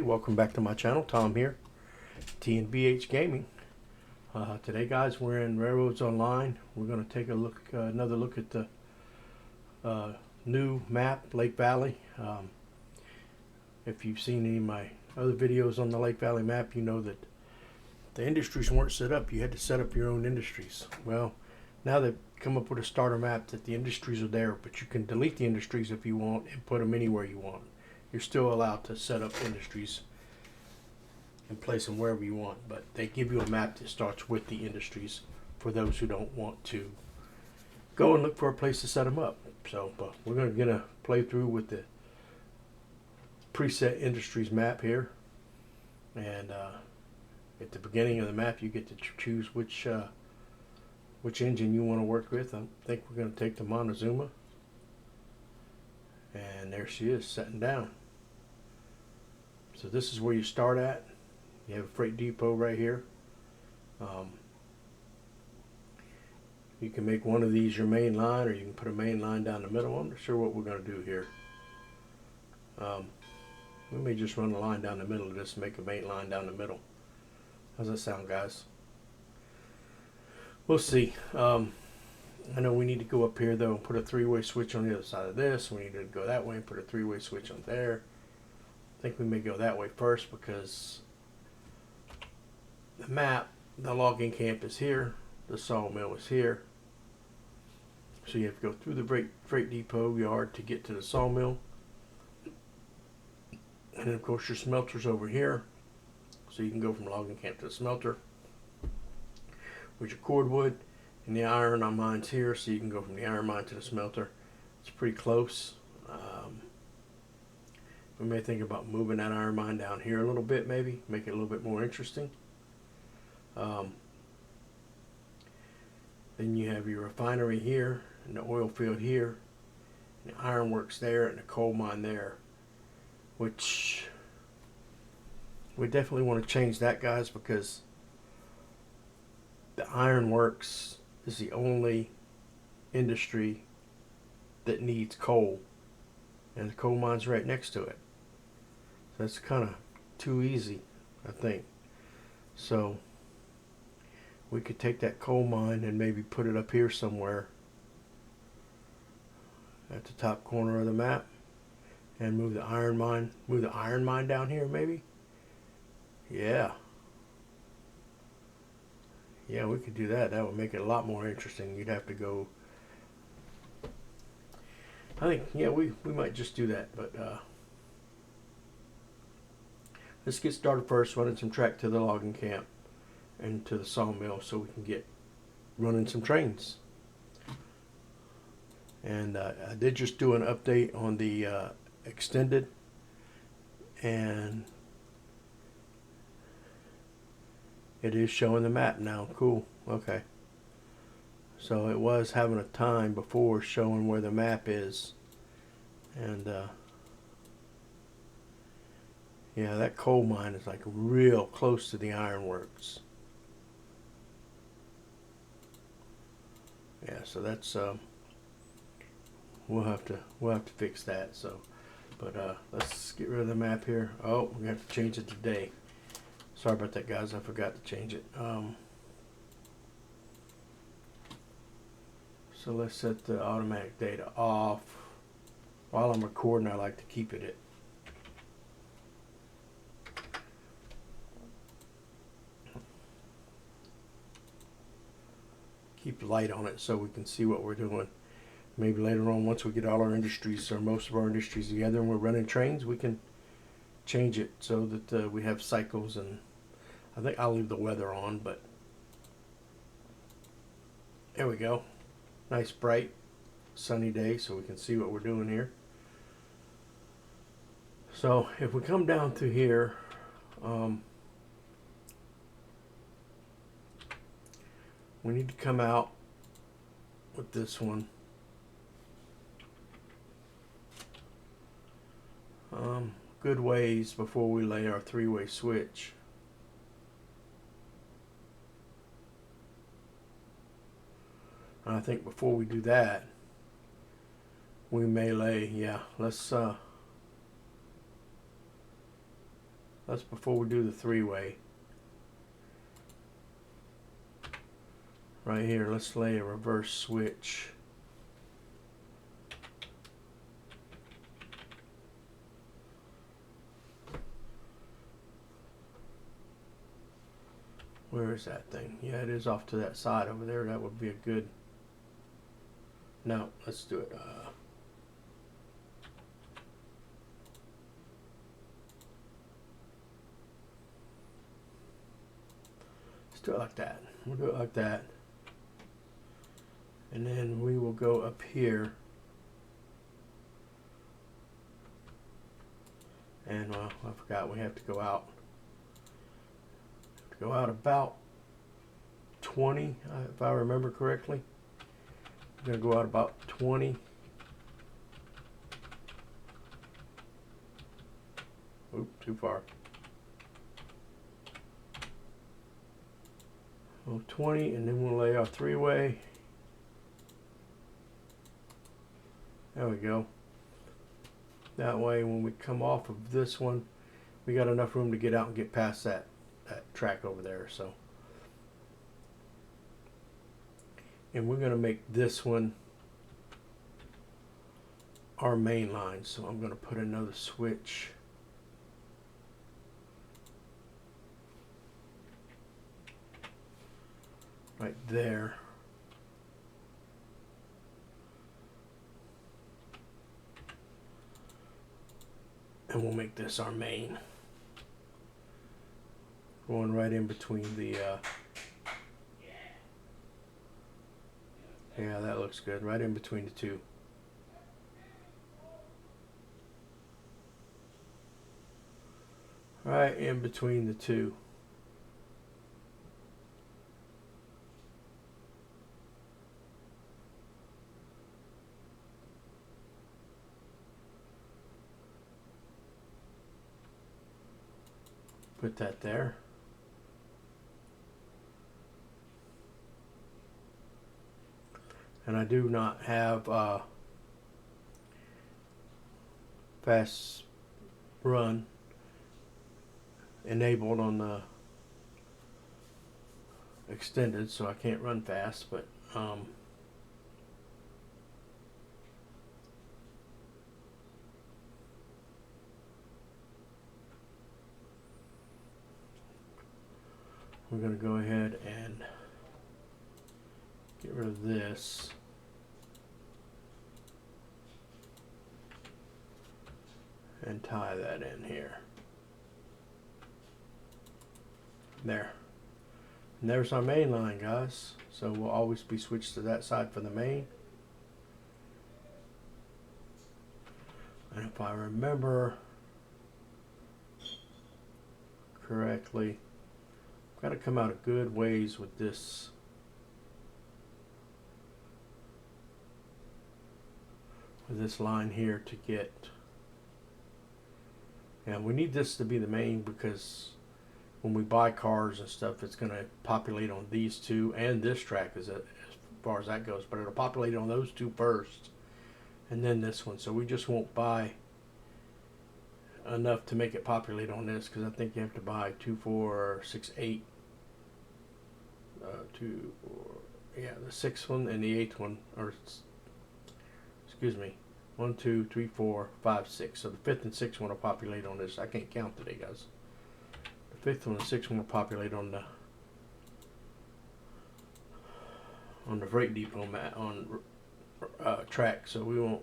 welcome back to my channel. Tom here, T&BH Gaming. Today guys, we're in Railroads Online. We're going to take a look, another look at the new map, Lake Valley. If you've seen any of my other videos on the Lake Valley map, you know that the industries weren't set up. You had to set up your own industries. Well, now they've come up with a starter map that the industries are there, but you can delete the industries if you want and put them anywhere you want. You're still allowed to set up industries and place them wherever you want, but they give you a map that starts with the industries for those who don't want to go and look for a place to set them up. So, but we're gonna play through with the preset industries map here, and at the beginning of the map, you get to choose which engine you want to work with. I think we're going to take the Montezuma, and there she is, setting down. So this is where you start at. You have a freight depot right here. You can make one of these your main line, or you can put a main line down the middle. I'm not sure what we're going to do here. We may just run a line down the middle of this and make a main line down the middle. How's that sound, guys? We'll see. I know we need to go up here though and put a three-way switch on the other side of this. We need to go that way and put a three-way switch on there. I think we may go that way first because the map, the logging camp is here, the sawmill is here. So you have to go through the freight depot yard to get to the sawmill. And then of course your smelter's over here. So you can go from logging camp to the smelter with your cordwood, and the iron on mine's here, so you can go from the iron mine to the smelter. It's pretty close. We may think about moving that iron mine down here a little bit, maybe make it a little bit more interesting. Then you have your refinery here and the oil field here, and the ironworks there and the coal mine there, which we definitely want to change that, guys, because the ironworks is the only industry that needs coal, and the coal mine's right next to it. So that's kind of too easy, I think. So we could take that coal mine and maybe put it up here somewhere at the top corner of the map, and move the iron mine down here, maybe. Yeah, we could do that. That would make it a lot more interesting. You'd have to go, I think, yeah, we might just do that. But let's get started first, running some track to the logging camp and to the sawmill so we can get running some trains. And I did just do an update on the extended, and it is showing the map now. Cool. Okay. So it was having a time before showing where the map is. And yeah, that coal mine is like real close to the ironworks. Yeah, so that's we'll have to fix that. So, but let's get rid of the map here. Oh, we have to change it today. Sorry about that, guys. I forgot to change it. So let's set the automatic data off. While I'm recording, I like to keep it at keep the light on it so we can see what we're doing. Maybe later on, once we get all our industries or most of our industries together and we're running trains, we can change it so that we have cycles. And I think I'll leave the weather on, but there we go. Nice bright sunny day so we can see what we're doing here. So if we come down through here, we need to come out with this one. Good ways before we lay our three-way switch. And I think before we do that, we may lay, yeah, let's That's before we do the three-way. Right here, let's lay a reverse switch. Where is that thing? Yeah, it is off to that side over there. That would be a good... No, let's do it. Let's do it like that. We'll do it like that. And then we will go up here. And well, I forgot we have to go out. Go out about 20, if I remember correctly. I'm going to go out about 20. Oop, too far. Oh, 20, and then we'll lay our three-way. There we go. That way, when we come off of this one, we got enough room to get out and get past that track over there. So, and we're going to make this one our main line. So I'm going to put another switch right there. And we'll make this our main. Going right in between the, yeah, that looks good. Right in between the two. Right in between the two. Put that there. And I do not have fast run enabled on the extended, so I can't run fast, but we're going to go ahead and get rid of this. And tie that in here. There. And there's our main line, guys. So we'll always be switched to that side for the main. And if I remember correctly, I've got to come out a good ways with this. With this line here to get. And we need this to be the main because when we buy cars and stuff, it's going to populate on these two and this track as far as that goes. But it'll populate on those two first and then this one. So we just won't buy enough to make it populate on this because I think you have to buy 2, 4, 6, 8. 2, 4, yeah, the 6th one and the 8th one, or excuse me. 1, 2, 3, 4, 5, 6. So the 5th and 6th one will populate on this. I can't count today, guys. The 5th one and 6th one will populate on the freight depot track. So we won't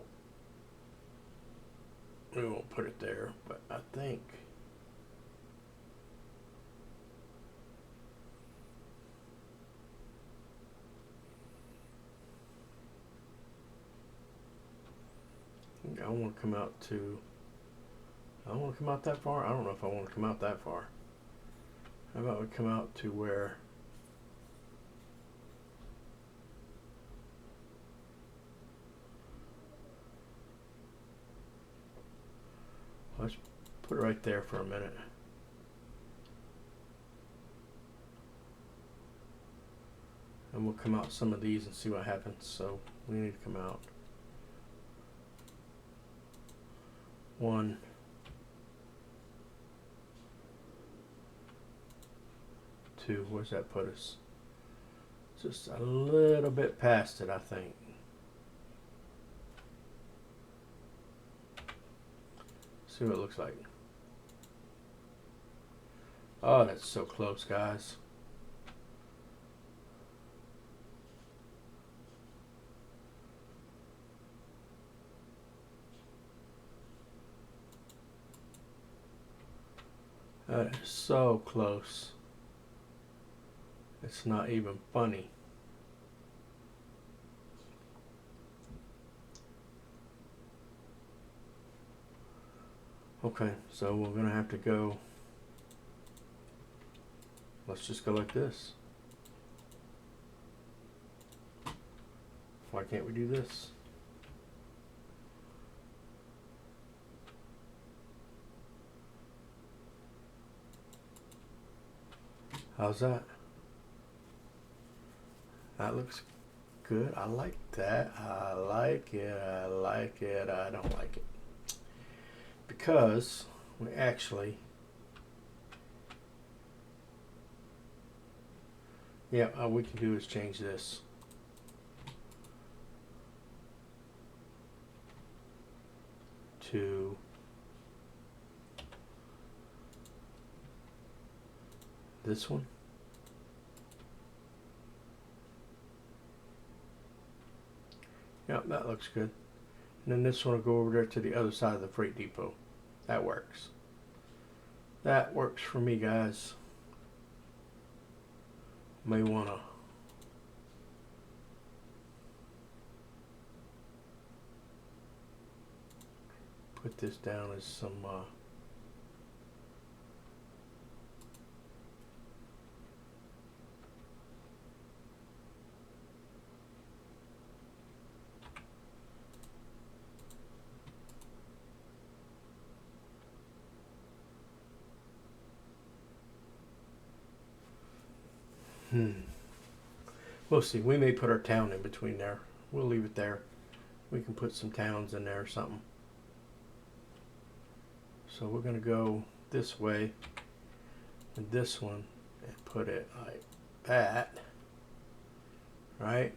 put it there. But I think I want to come out to. I want to come out that far. I don't know if I want to come out that far. How about we come out to where? Let's put it right there for a minute. And we'll come out some of these and see what happens. So we need to come out 1, to, where's that put us? Just a little bit past it, I think. See what it looks like. Oh, that's so close, guys. That is so close. It's not even funny. Okay, so we're gonna have to go. Let's just go like this. Why can't we do this? How's that? That looks good. I like that. I like it. I like it. I don't like it. Because we actually, yeah, all we can do is change this. To this one. Yep, that looks good. And then this one will go over there to the other side of the freight depot. That works. That works for me, guys. May want to put this down as some we'll see. We may put our town in between there. We'll leave it there. We can put some towns in there or something. So we're going to go this way and this one and put it like that, right?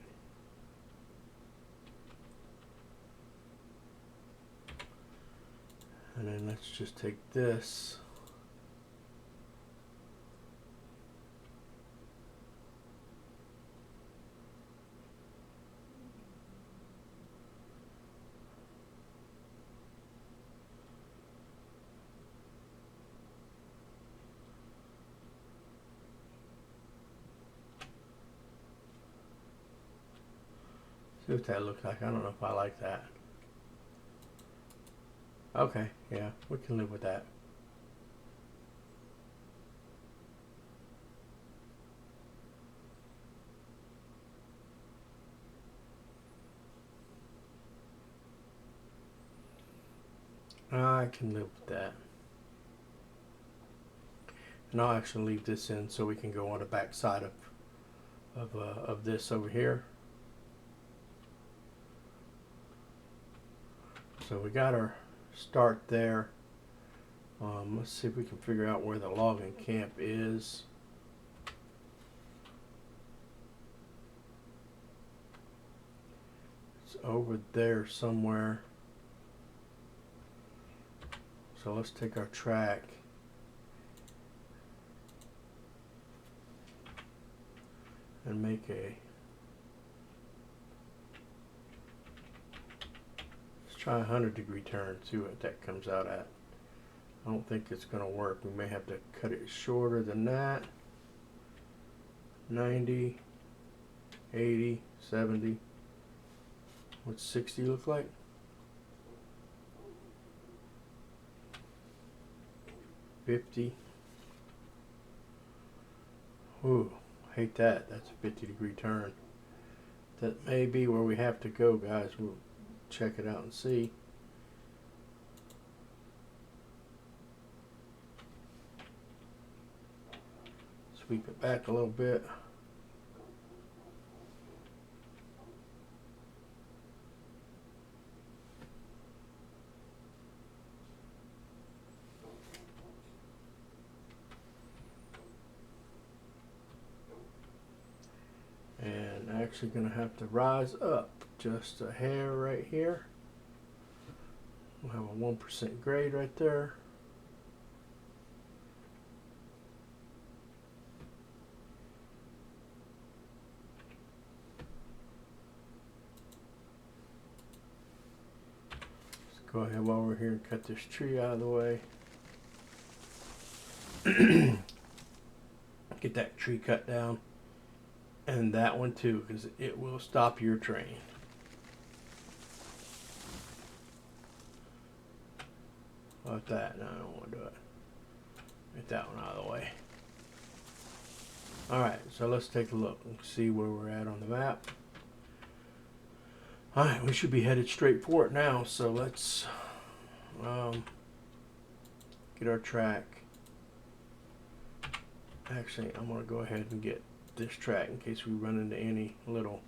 And then let's just take this. See what that looks like. I don't know if I like that. Okay, yeah, we can live with that. I can live with that. And I'll actually leave this in so we can go on the back side of this over here. So we got our start there. Let's see if we can figure out where the logging camp is. It's over there somewhere. So let's take our track and make a, let's try a 100-degree turn, see what that comes out at. I don't think it's going to work. We may have to cut it shorter than that. 90, 80, 70. What's 60 look like? $50. Ooh, hate that. That's a 50-degree turn. That may be where we have to go, guys. We'll check it out and see. Sweep it back a little bit. actually going to have to rise up just a hair right here. We'll have a 1% grade right there. Let's go ahead over here and cut this tree out of the way. Get that tree cut down. And that one too, because it will stop your train. Like that. No, I don't want to do it. Get that one out of the way. Alright, so let's take a look and see where we're at on the map. Alright, we should be headed straight for it now, so let's get our track. Actually, I'm going to go ahead and get this track in case we run into any little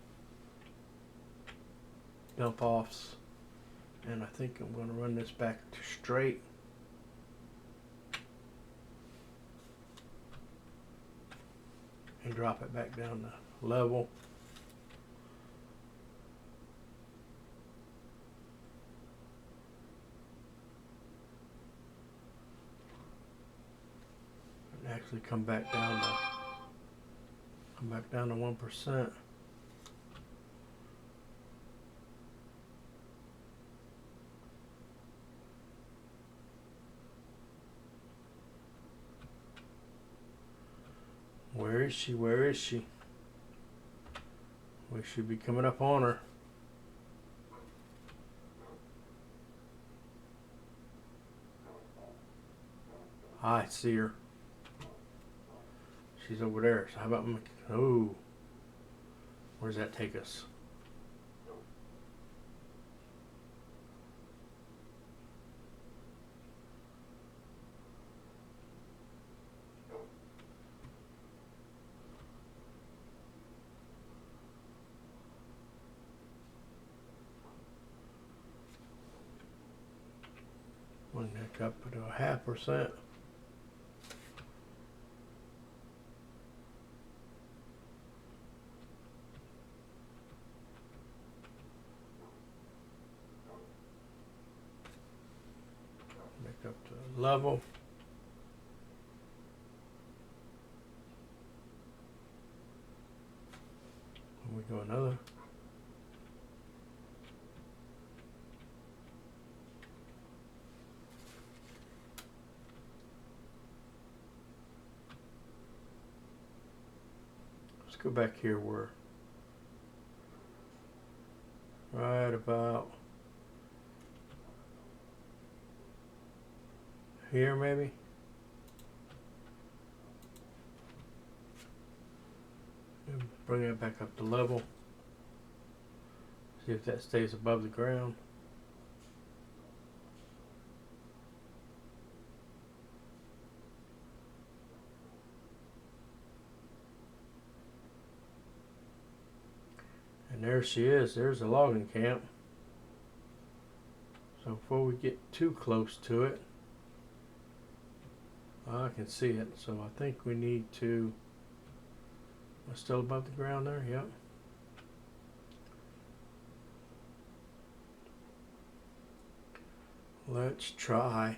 dump offs. And I think I'm going to run this back to straight. And drop it back down to level. And actually come back down to 1%. Where is she? Where is she? We should be coming up on her. I see her. She's over there. So how about oh, where does that take us? One neck up to 0.5%. Back up to level. And we go another. Let's go back here. We're right about here, maybe. And bring it back up to level. See if that stays above the ground. And there she is. There's a logging camp. So before we get too close to it, I can see it. So I think we need to. Am I still above the ground there? Yep. Let's try.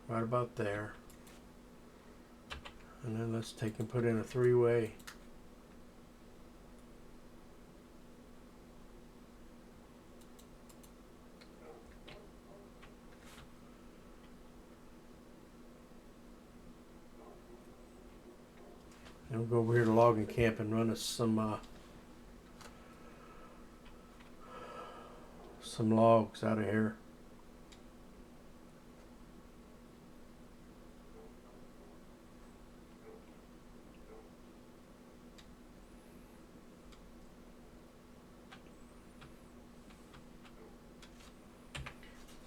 Right about there. And then let's take and put in a three-way. And we'll go over here to logging camp and run us some logs out of here.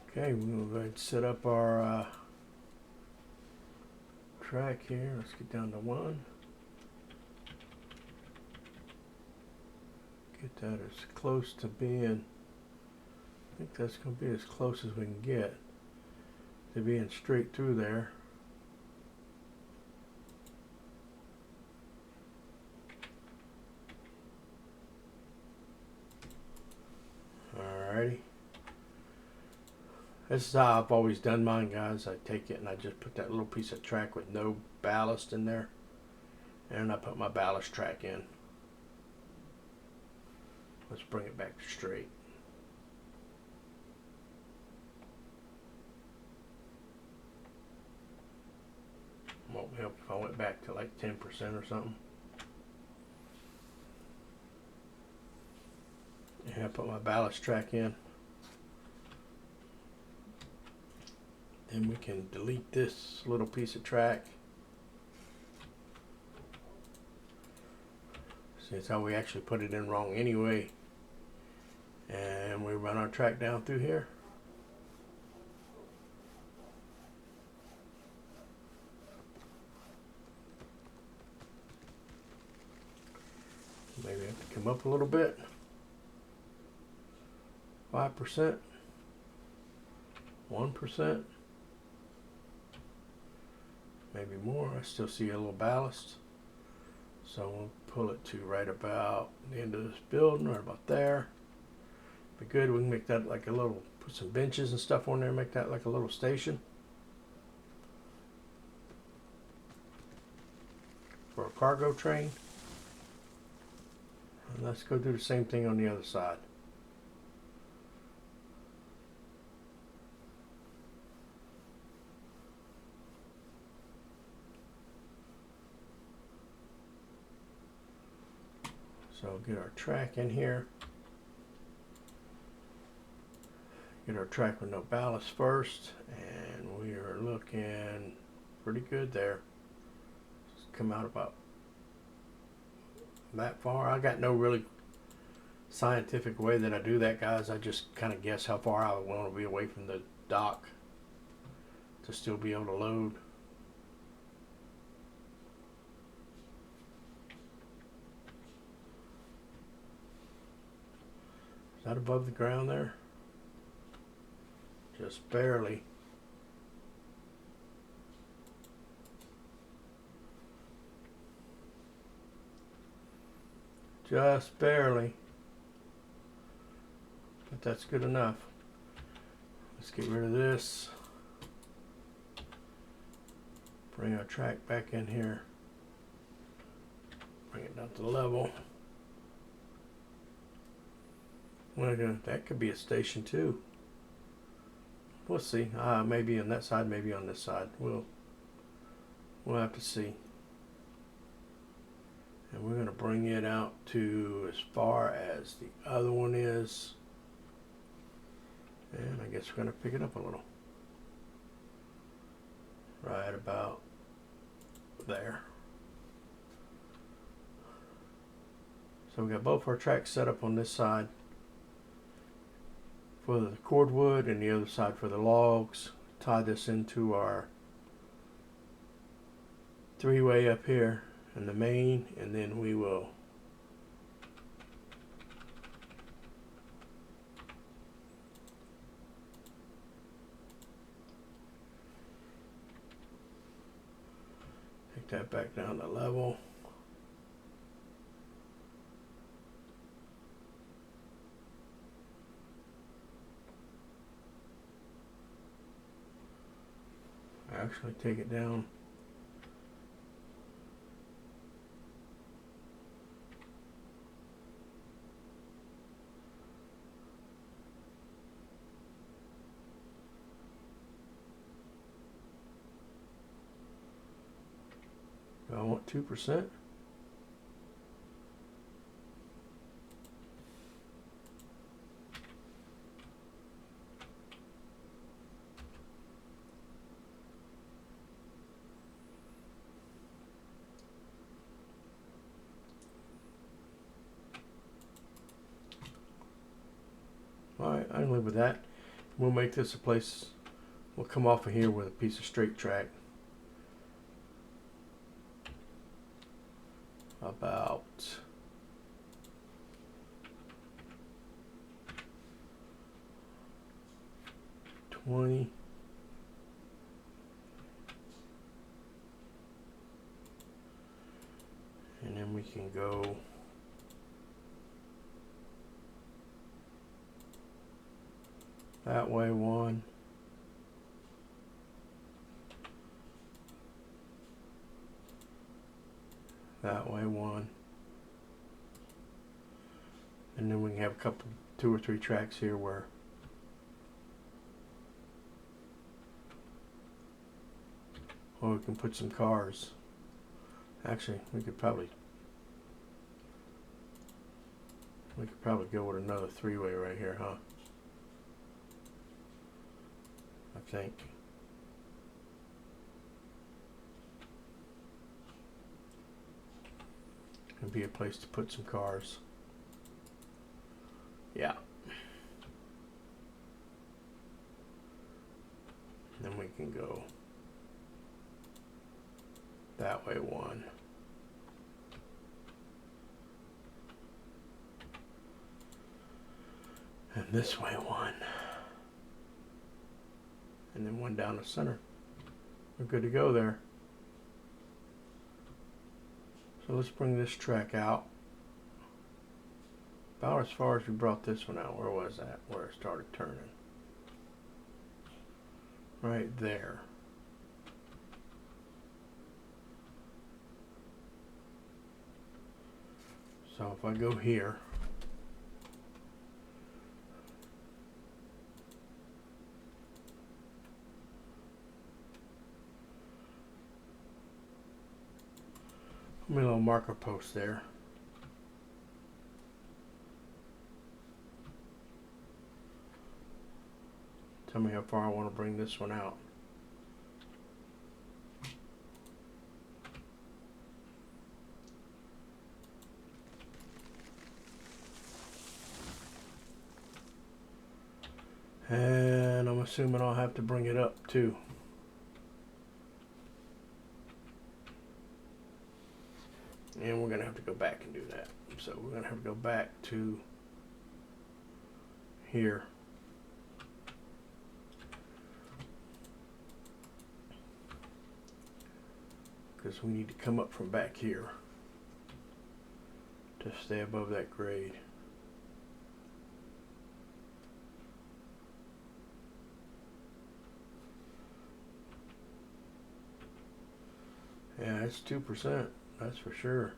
Okay, we'll go ahead and set up our track here. Let's get down to 1. Get that as close to being, I think that's going to be as close as we can get to being straight through there. This is how I've always done mine, guys. I take it and I just put that little piece of track with no ballast in there. And I put my ballast track in. Let's bring it back straight. Won't help if I went back to like 10% or something. And I put my ballast track in. Then we can delete this little piece of track. See, it's how we actually put it in wrong anyway. And we run our track down through here. Maybe I have to come up a little bit. 5%. 1%. Maybe more. I still see a little ballast. So we'll pull it to right about the end of this building, right about there. Be good. We can make that like a little, put some benches and stuff on there, make that like a little station for a cargo train. And let's go do the same thing on the other side. So get our track in here. Get our track with no ballast first, and we are looking pretty good there. Just come out about that far. I got no really scientific way that I do that, guys. I just kind of guess how far I want to be away from the dock to still be able to load. Is that above the ground there? Just barely. Just barely. But that's good enough. Let's get rid of this. Bring our track back in here. Bring it down to level. That could be a station too. We'll see. Maybe on that side, maybe on this side. We'll have to see. And we're going to bring it out to as far as the other one is. And I guess we're going to pick it up a little. Right about there. So we got both our tracks set up on this side for the cordwood and the other side for the logs. Tie this into our three-way up here in the main, and then we will take that back down to level. Actually take it down. I want 2%. Alright, I can live with that. We'll make this a place, we'll come off of here with a piece of straight track. About 20. And then we can go that way one, That way one. And then we can have a couple, 2 or 3 tracks here where we can put some cars. Actually, we could probably go with another 3-way right here, huh? I think. It'd be a place to put some cars. Yeah. Then we can go that way one. And this way one. And then one down the center. We're good to go there. So let's bring this track out. About as far as we brought this one out. Where was that? Where it started turning. Right there. So if I go here, put me a little marker post there. Tell me how far I want to bring this one out. And I'm assuming I'll have to bring it up too. And we're going to have to go back and do that. So we're going to have to go back to here. Because we need to come up from back here to stay above that grade. Yeah, it's 2%, that's for sure.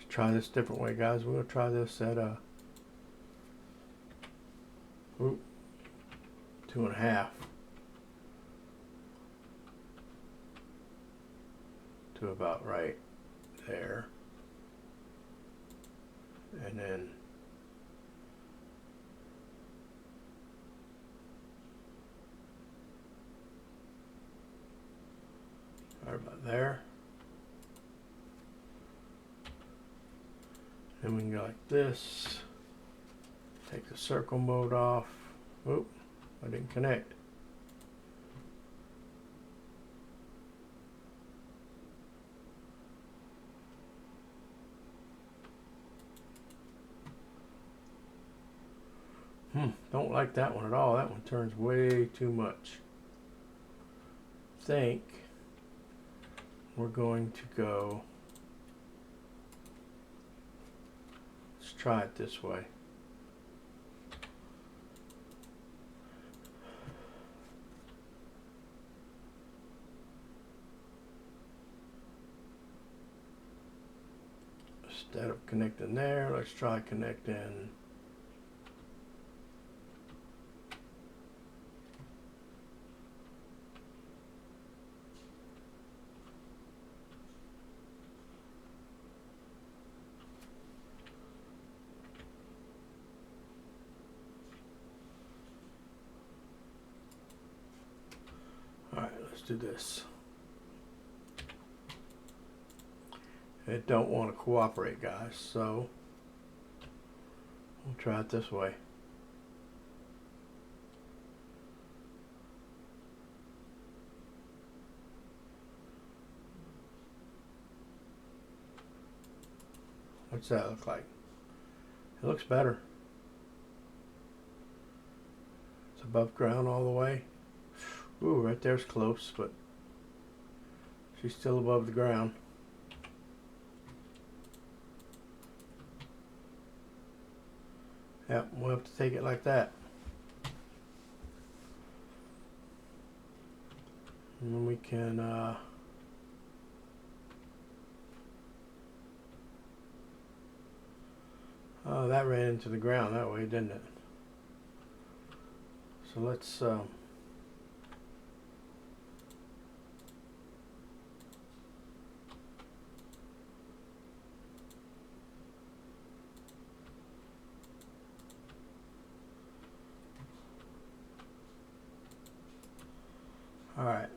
Try this different way, guys. We're going to try this at 2.5 to about right there, and then right about there. Then we can go like this, take the circle mode off. Oop, I didn't connect. Don't like that one at all. That one turns way too much. Think we're going to go, let's try it this way. Instead of connecting there, let's try connecting. Alright, let's do this. It don't want to cooperate, guys, so we'll try it this way. What's that look like? It looks better. It's above ground all the way. Ooh, right there's close, but she's still above the ground. Yep, we'll have to take it like that. And then we can oh, that ran into the ground that way, didn't it? So let's all right.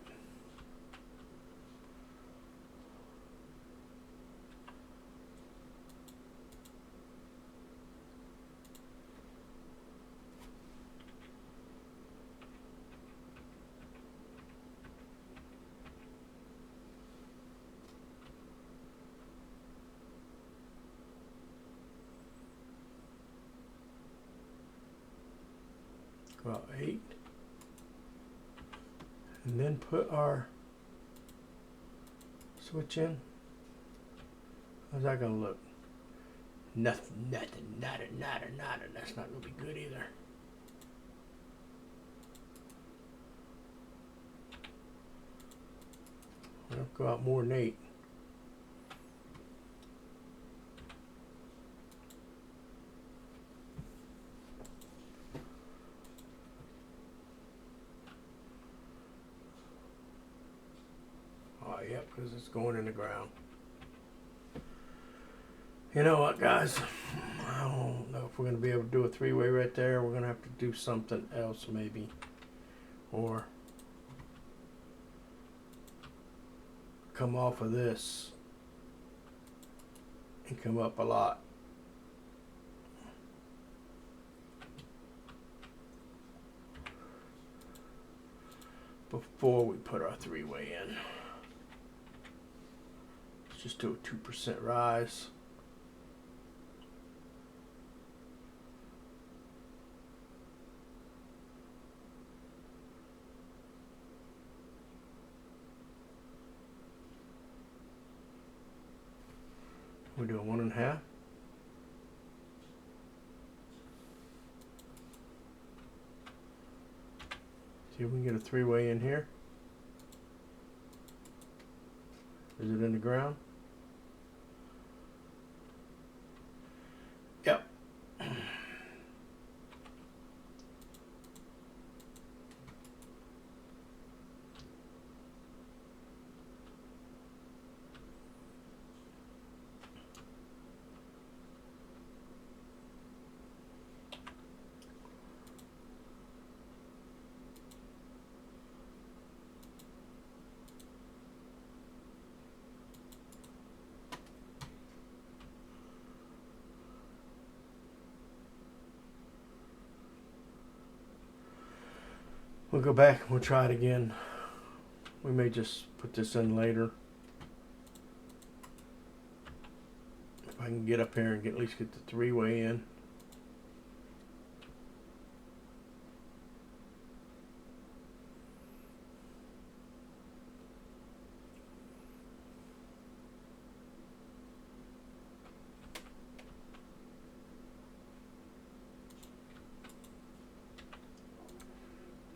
About 8. And then put our switch in. How's that gonna look? Nothing, nada. That's not gonna be good either. I'll go out more than 8. Oh, yep, because it's going in the ground. You know what, guys? I don't know if we're going to be able to do a 3-way right there. We're going to have to do something else maybe. Or come off of this and come up a lot. Before we put our 3-way in. Let's just do a 2% rise. We do a 1.5. See if we can get a 3-way in here. Is it in the ground? Yep. We'll go back and we'll try it again. We may just put this in later. If I can get up here and at least get the 3-way in.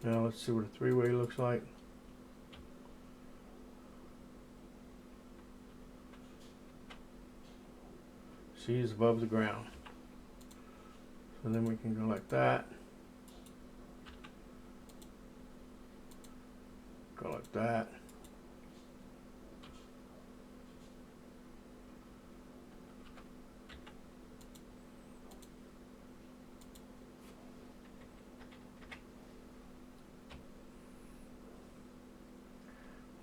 Now let's see what a 3-way looks like. See, it's above the ground. So then we can go like that. Go like that.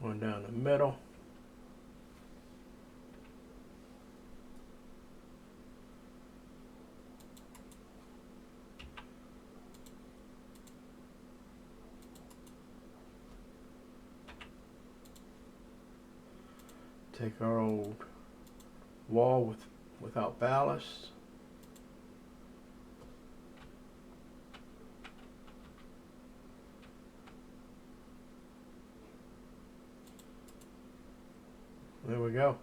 One down the middle. Take our old wall without ballast. There we go.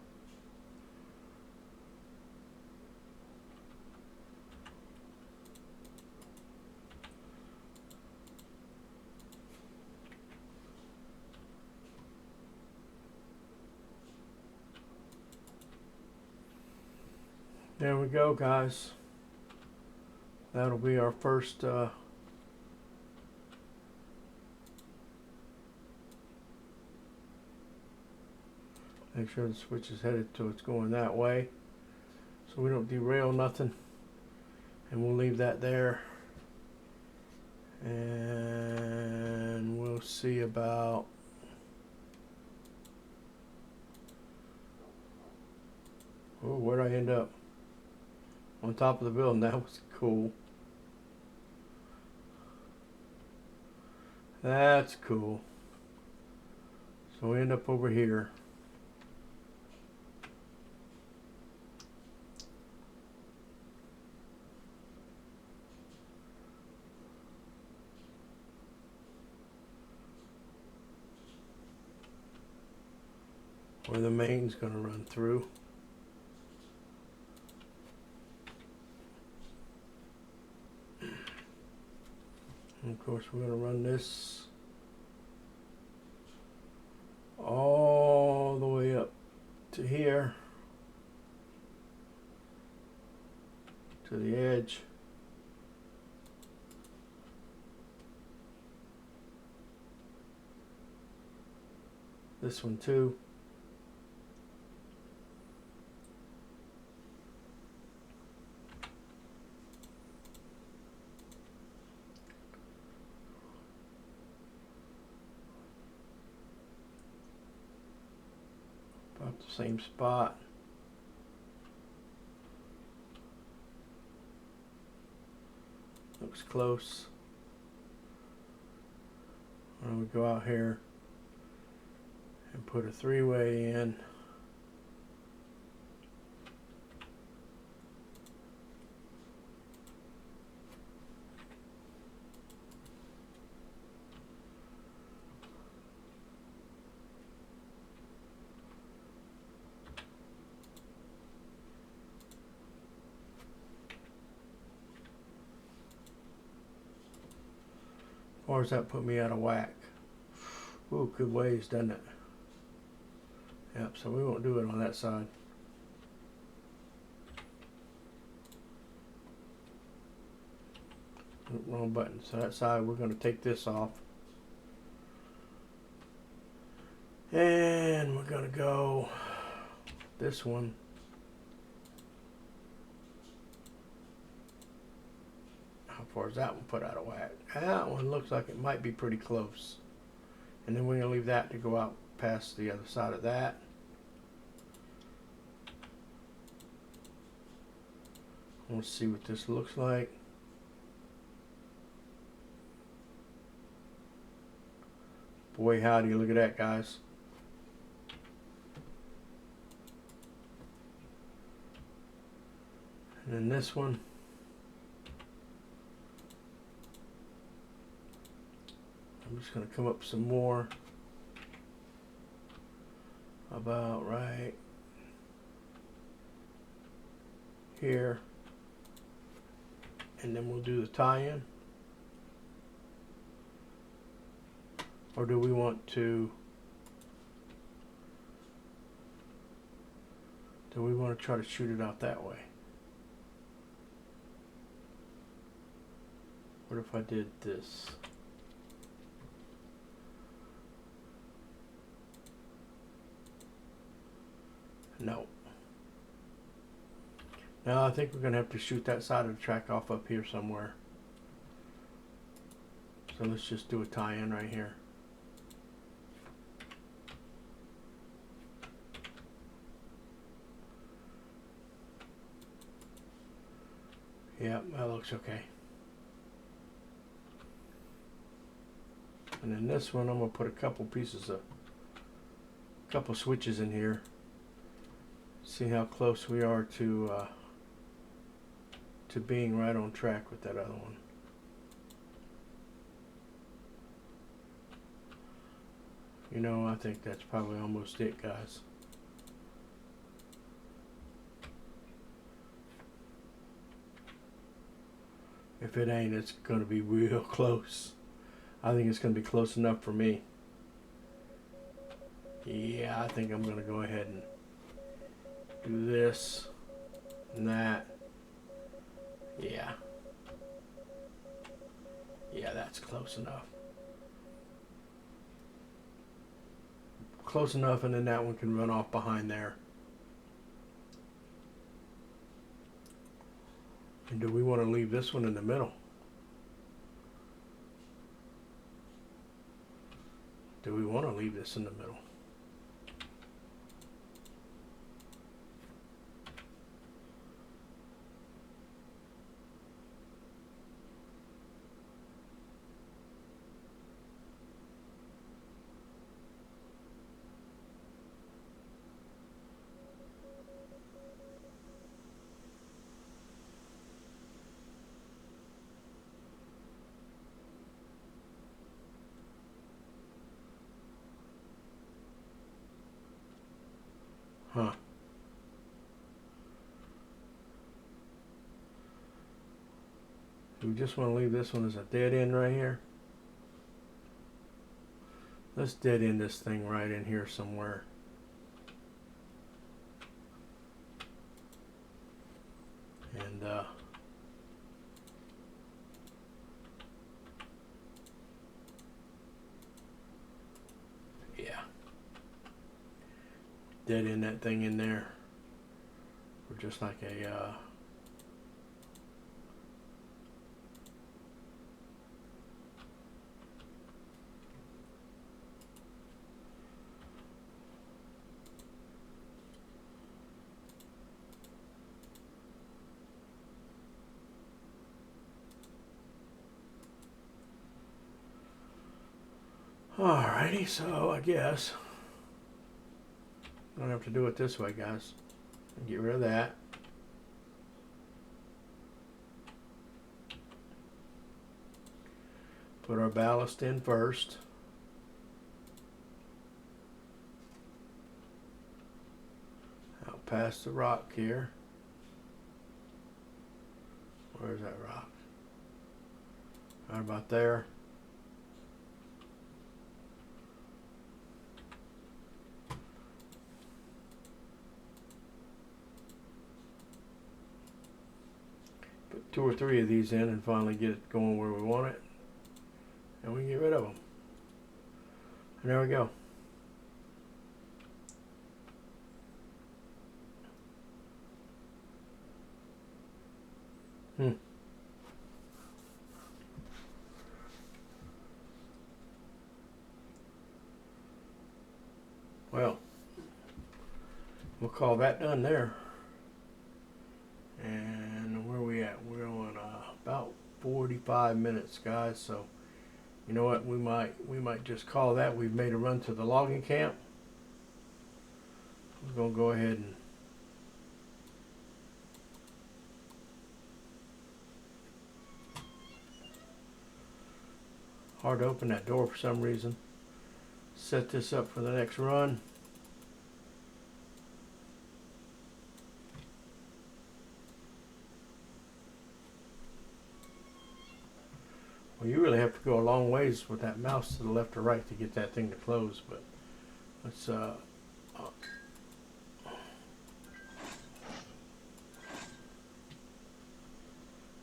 There we go, guys. That'll be our first make sure the switch is headed so it's going that way, so we don't derail nothing. And we'll leave that there. And we'll see about where'd I end up? On top of the building. That was cool. That's cool. So we end up over here. Where the main's going to run through. And of course, we're going to run this all the way up to here, to the edge. This one too. About the same spot. Looks close. And we go out here and put a three-way in. Or does that put me out of whack? Ooh, good ways, doesn't it? Yep, so we won't do it on that side. Wrong button. So that side, we're going to take this off. And we're going to go this one. How far is that one put out of whack? That one looks like it might be pretty close. And then we're going to leave that to go out past the other side of that. Let's see what this looks like. Boy howdy, look at that, guys. And then this one. I'm just going to come up some more. About right here. And then we'll do the tie-in. Or do we want to try to shoot it out that way? What if I did this? No. Now I think we're going to have to shoot that side of the track off up here somewhere. So let's just do a tie-in right here. Yep, that looks okay. And then this one I'm going to put a couple switches in here. See how close we are to being right on track with that other one. You know, I think that's probably almost it, guys. If it ain't, it's going to be real close. I think it's going to be close enough for me. Yeah, I think I'm going to go ahead and do this and that. Yeah. Yeah, that's close enough. Close enough, and then that one can run off behind there. And do we want to leave this one in the middle? Do we want to leave this in the middle? Huh. Do we just want to leave this one as a dead end right here? Let's dead end this thing right in here somewhere. And yeah. Dead end that thing in there. Or just like a Alrighty, so I guess I'm gonna have to do it this way, guys. Get rid of that. Put our ballast in first. Out past the rock here. Where's that rock? Right about there. Put 2 or 3 of these in and finally get it going where we want it. And we can get rid of them. And there we go. Well, we'll call that done there. And where are we at? We're on about 45 minutes, guys. So, you know what? We might just call that. We've made a run to the logging camp. We're gonna go ahead and hard to open that door for some reason. Set this up for the next run. Well, you really have to go a long ways with that mouse to the left or right to get that thing to close, but let's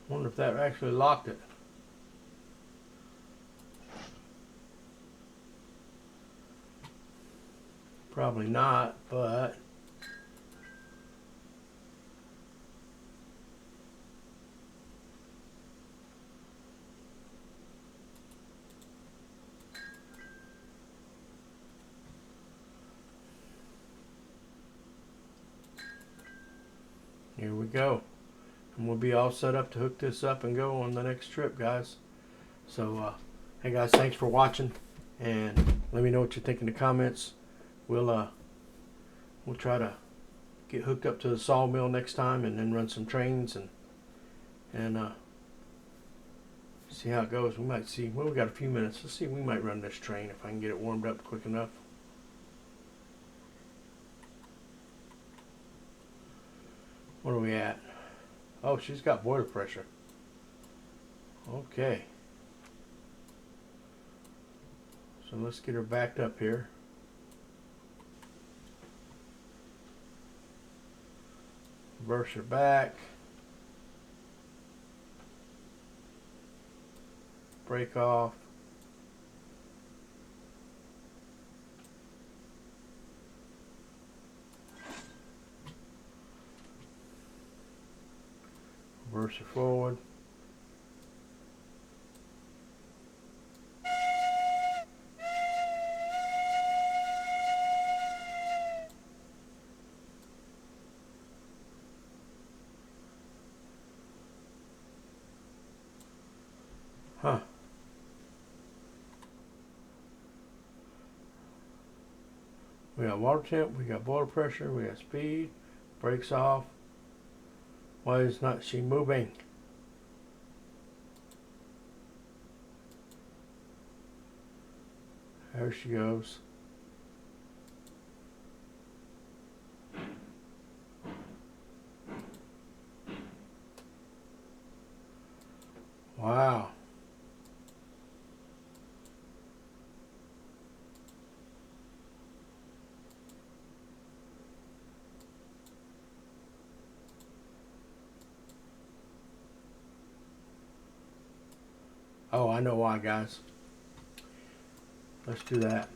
wonder if that actually locked it. Probably not, but here we go. And we'll be all set up to hook this up and go on the next trip, guys. So, hey guys, thanks for watching, and let me know what you think in the comments. We'll try to get hooked up to the sawmill next time, and then run some trains and see how it goes. We might see. Well, we got a few minutes. Let's see. We might run this train if I can get it warmed up quick enough. What are we at? Oh, she's got boiler pressure. Okay. So let's get her backed up here. Reverse her back. Break off. Reverse her forward. Huh. We got water temp, we got boiler pressure, we got speed, brakes off. Why is not she moving? There she goes. Wow. Oh, I know why, guys. Let's do that.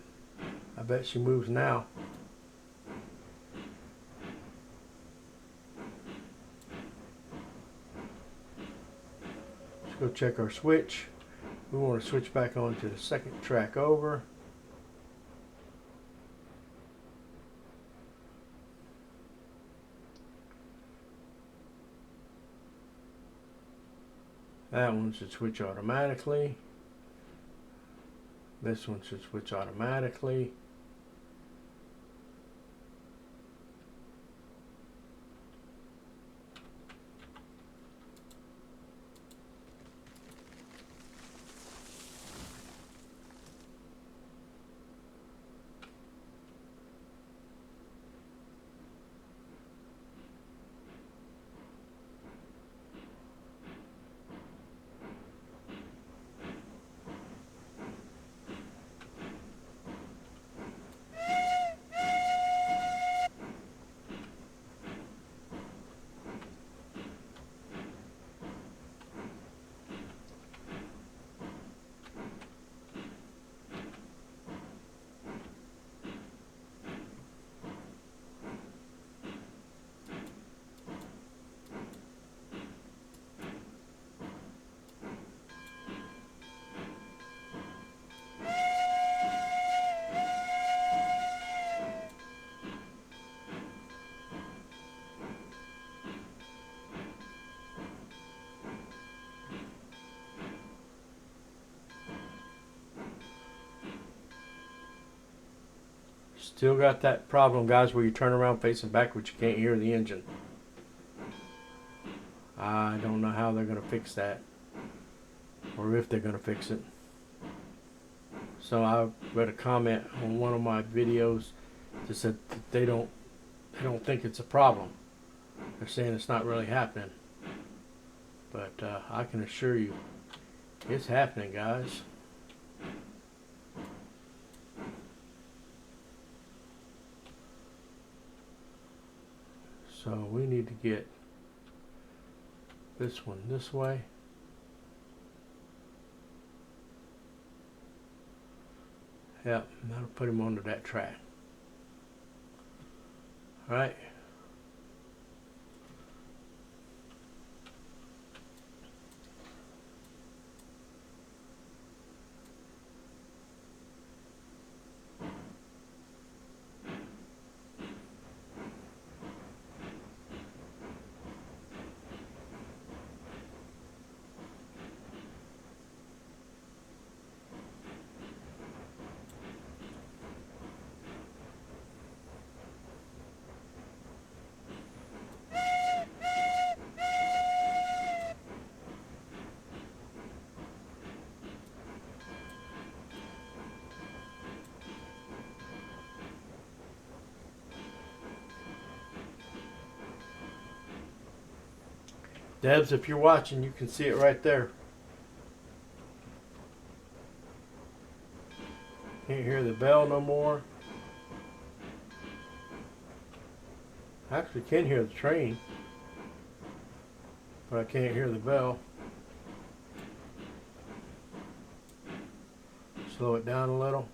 I bet she moves now. Let's go check our switch. We want to switch back on to the second track over. That one should switch automatically. This one should switch automatically. Still got that problem, guys, where you turn around facing backwards, you can't hear the engine. I don't know how they're going to fix that, or if they're going to fix it. So I read a comment on one of my videos that said that they don't think it's a problem. They're saying it's not really happening, but I can assure you, it's happening, guys. So we need to get this one this way. Yep, that'll put him onto that track. Right. Debs, if you're watching, you can see it right there. Can't hear the bell no more. Actually can hear the train, but I can't hear the bell. Slow it down a little.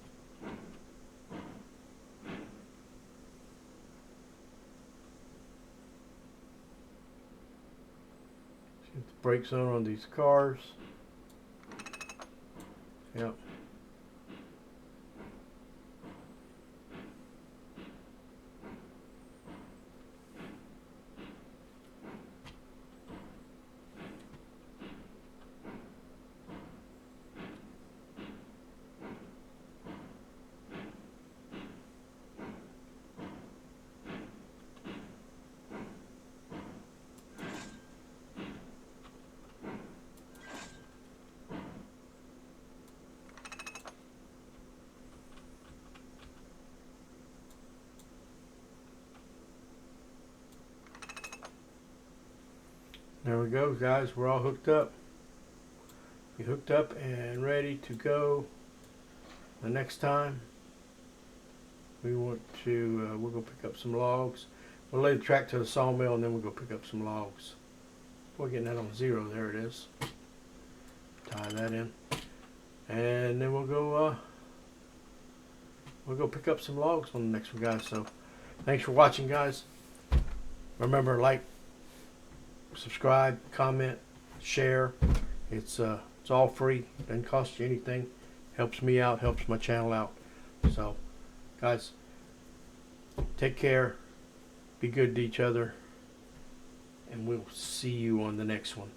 Get the brakes on these cars. Yep. There we go, guys. We're all hooked up. Be hooked up and ready to go. The next time we want to, we'll go pick up some logs. We'll lay the track to the sawmill and then we'll go pick up some logs. We're getting that on 0. There it is. Tie that in, and then we'll go pick up some logs on the next one, guys. So thanks for watching, guys. Remember, like, subscribe, comment, share. It's all free. Doesn't cost you anything. Helps me out. Helps my channel out. So, guys, take care. Be good to each other, and we'll see you on the next one.